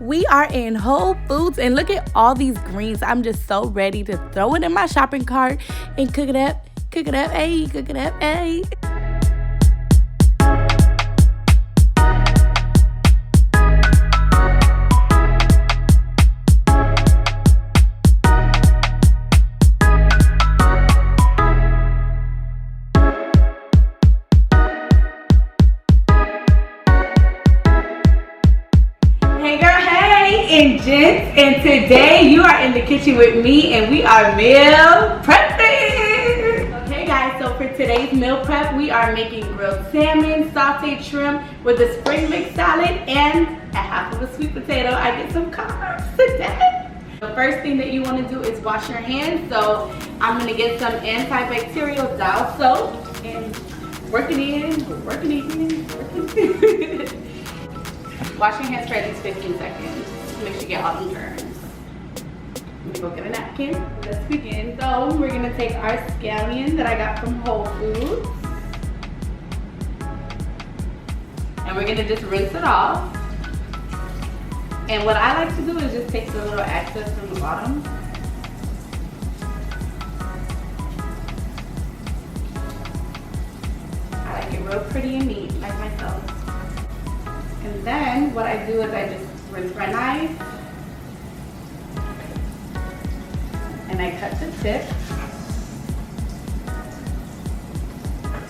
We are in Whole Foods and look at all these greens. I'm just so ready to throw it in my shopping cart and cook it up, ayy, cook it up, ayy. And gents, and today you are in the kitchen with me and we are meal prepping. Okay guys, so for today's meal prep we are making grilled salmon, sauteed shrimp with a spring mix salad and a half of a sweet potato. I get some carbs today. The first thing that you want to do is wash your hands, so I'm going to get some antibacterial dial soap and work it in. Wash your hands for at least 15 seconds. Make sure you get all the germs. Let me go get a napkin. Let's begin. So we're gonna take our scallion that I got from Whole Foods, and we're gonna just rinse it off. And what I like to do is just take the little excess from the bottom. I like it real pretty and neat, like myself. And then what I do is I just rinse my knife and I cut the tip.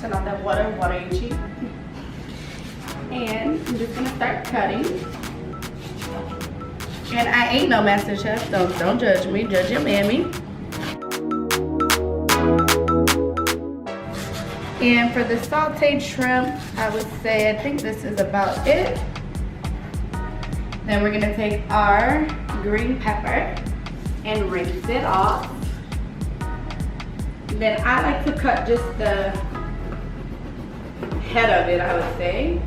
Turn on that water ain't cheap. And I'm just gonna start cutting. And I ain't no master chef, so don't judge me, judge your mammy. And for the sauteed shrimp, I would say, I think this is about it. Then we're gonna take our green pepper and rinse it off. Then I like to cut just the head of it, I would say.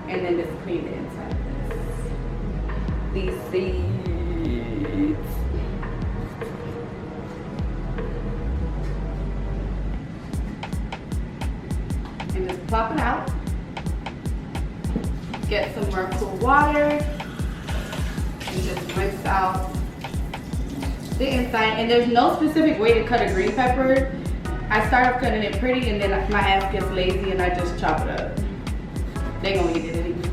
And then just clean the inside of this. These seeds. And just plop it out. Get some more cool water. And just rinse out the inside. And there's no specific way to cut a green pepper. I start off cutting it pretty and then my ass gets lazy and I just chop it up. They gonna eat it anyway.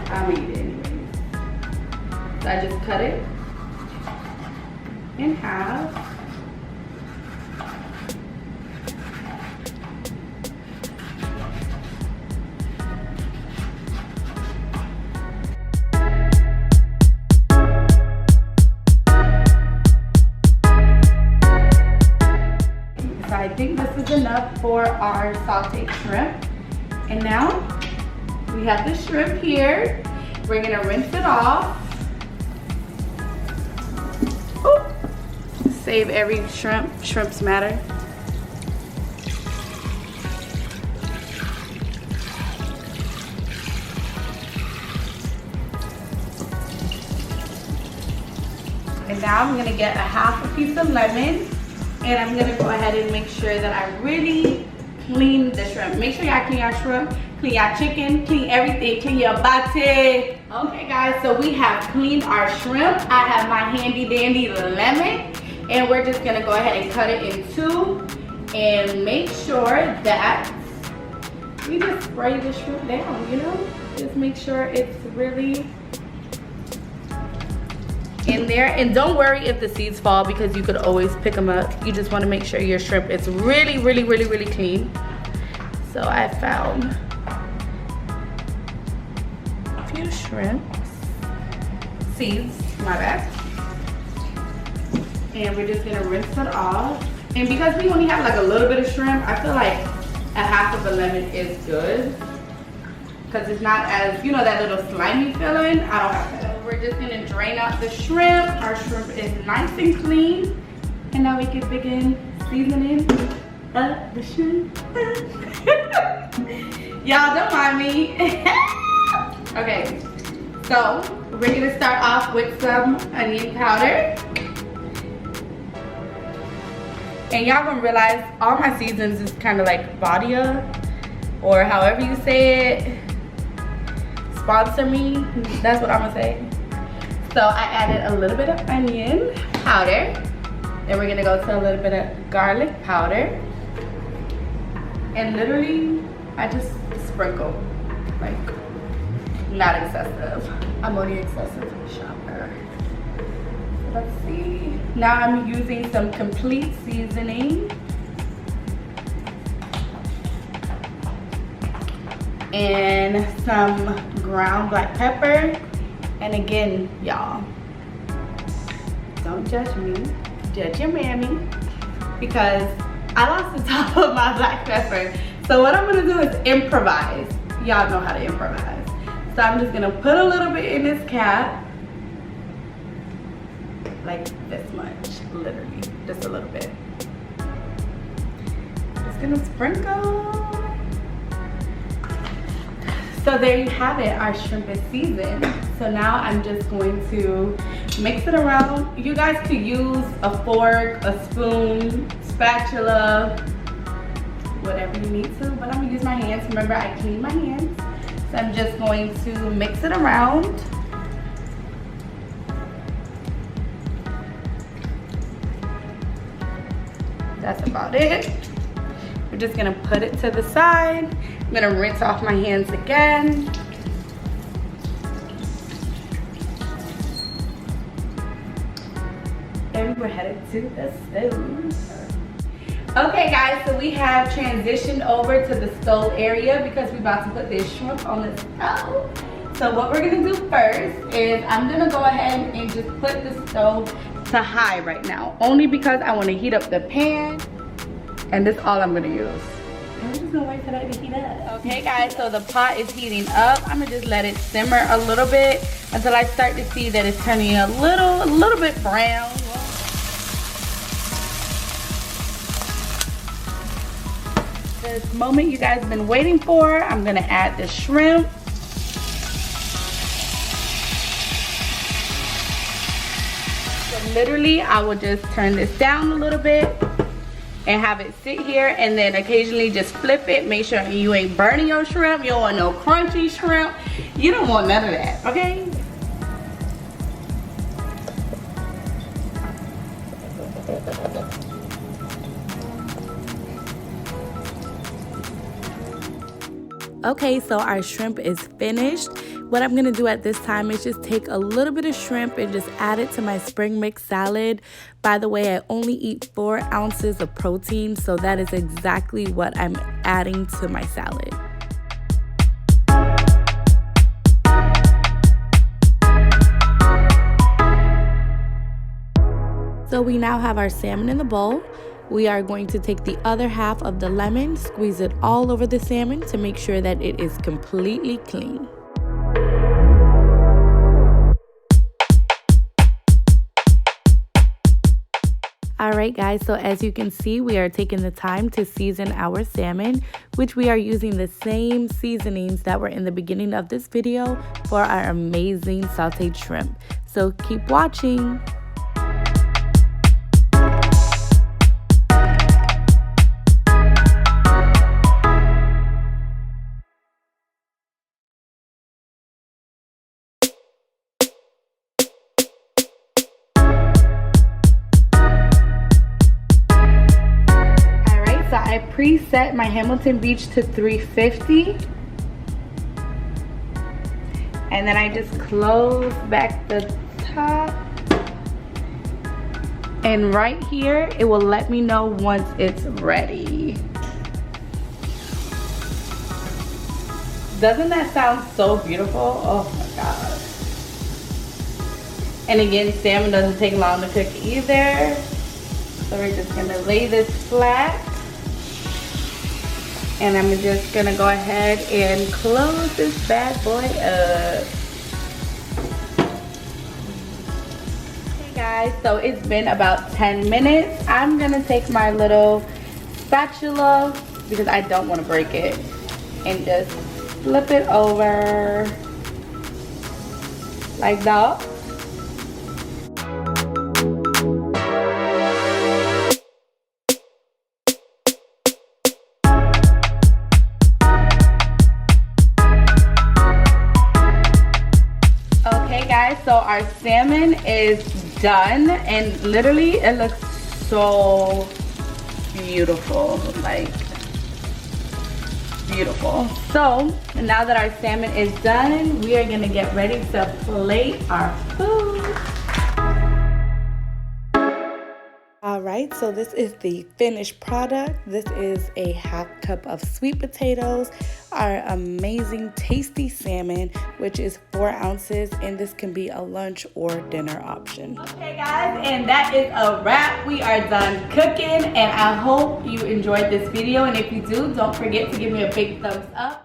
I'm gonna eat it anyways. So I just cut it in half. I think this is enough for our sauteed shrimp. And now we have the shrimp here. We're gonna rinse it off. Ooh. Save every shrimp. Shrimps matter. And now I'm gonna get a half a piece of lemon. And I'm gonna go ahead and make sure that I really clean the shrimp. Make sure y'all clean your shrimp, clean your chicken, clean everything, clean your body. Okay guys, so we have cleaned our shrimp. I have my handy dandy lemon. And we're just gonna go ahead and cut it in two. And make sure that we just spray the shrimp down, you know? Just make sure it's really in there. And don't worry if the seeds fall because you could always pick them up. You just want to make sure your shrimp is really clean. So I found a few shrimp seeds, my bad. And we're just gonna rinse it off. And because we only have like a little bit of shrimp, I feel like a half of a lemon is good. Because it's not as, you know, that little slimy feeling. I don't have that. We're just gonna drain out the shrimp. Our shrimp is nice and clean. And now we can begin seasoning the shrimp. Y'all don't mind me. Okay, so we're gonna start off with some onion powder. And y'all gonna realize all my seasons is kind of like Vadia, or however you say it. Sponsor me, that's what I'm gonna say. So I added a little bit of onion powder. Then we're gonna go to a little bit of garlic powder. And literally, I just sprinkle, like, not excessive. I'm only excessive shopper. Let's see. Now I'm using some complete seasoning. And some ground black pepper. And again, y'all, don't judge me, judge your mammy, because I lost the top of my black pepper. So what I'm gonna do is improvise. Y'all know how to improvise. So I'm just gonna put a little bit in this cap, like this much, literally, just a little bit. Just gonna sprinkle. So there you have it, our shrimp is seasoned. So now I'm just going to mix it around. You guys could use a fork, a spoon, spatula, whatever you need to, but I'm gonna use my hands. Remember, I clean my hands. So I'm just going to mix it around. That's about it. We're just gonna put it to the side. I'm gonna rinse off my hands again. And we're headed to the stove. Okay guys, so we have transitioned over to the stove area because we're about to put this shrimp on the stove. So what we're gonna do first is I'm gonna go ahead and just put the stove to high right now. Only because I wanna heat up the pan, and this is all I'm gonna use. I'm just gonna wait for that to heat up. Okay guys, so the pot is heating up. I'm gonna just let it simmer a little bit until I start to see that it's turning a little bit brown. This moment you guys have been waiting for, I'm gonna add the shrimp. So literally, I will just turn this down a little bit and have it sit here, and then occasionally just flip it. Make sure you ain't burning your shrimp. You don't want no crunchy shrimp. You don't want none of that, okay? Okay, so our shrimp is finished. What I'm gonna do at this time is just take a little bit of shrimp and just add it to my spring mix salad. By the way, I only eat 4 ounces of protein, so that is exactly what I'm adding to my salad. So we now have our salmon in the bowl. We are going to take the other half of the lemon, squeeze it all over the salmon to make sure that it is completely clean. Alright guys, so as you can see, we are taking the time to season our salmon, which we are using the same seasonings that were in the beginning of this video for our amazing sauteed shrimp. So keep watching. I preset my Hamilton Beach to 350, and then I just close back the top, and right here it will let me know once it's ready. Doesn't that sound so beautiful? Oh my god. And again, salmon doesn't take long to cook either, so we're just gonna lay this flat. And I'm just gonna go ahead and close this bad boy up. Okay guys, so it's been about 10 minutes. I'm gonna take my little spatula, because I don't wanna break it, and just flip it over like that. guys, so our salmon is done, and literally it looks so beautiful, like beautiful. So now that our salmon is done, we are gonna get ready to plate our food. All right, so this is the finished product. This is a half cup of sweet potatoes, our amazing tasty salmon, which is 4 ounces, and this can be a lunch or dinner option. Okay guys, and that is a wrap. We are done cooking, and I hope you enjoyed this video, and if you do, don't forget to give me a big thumbs up.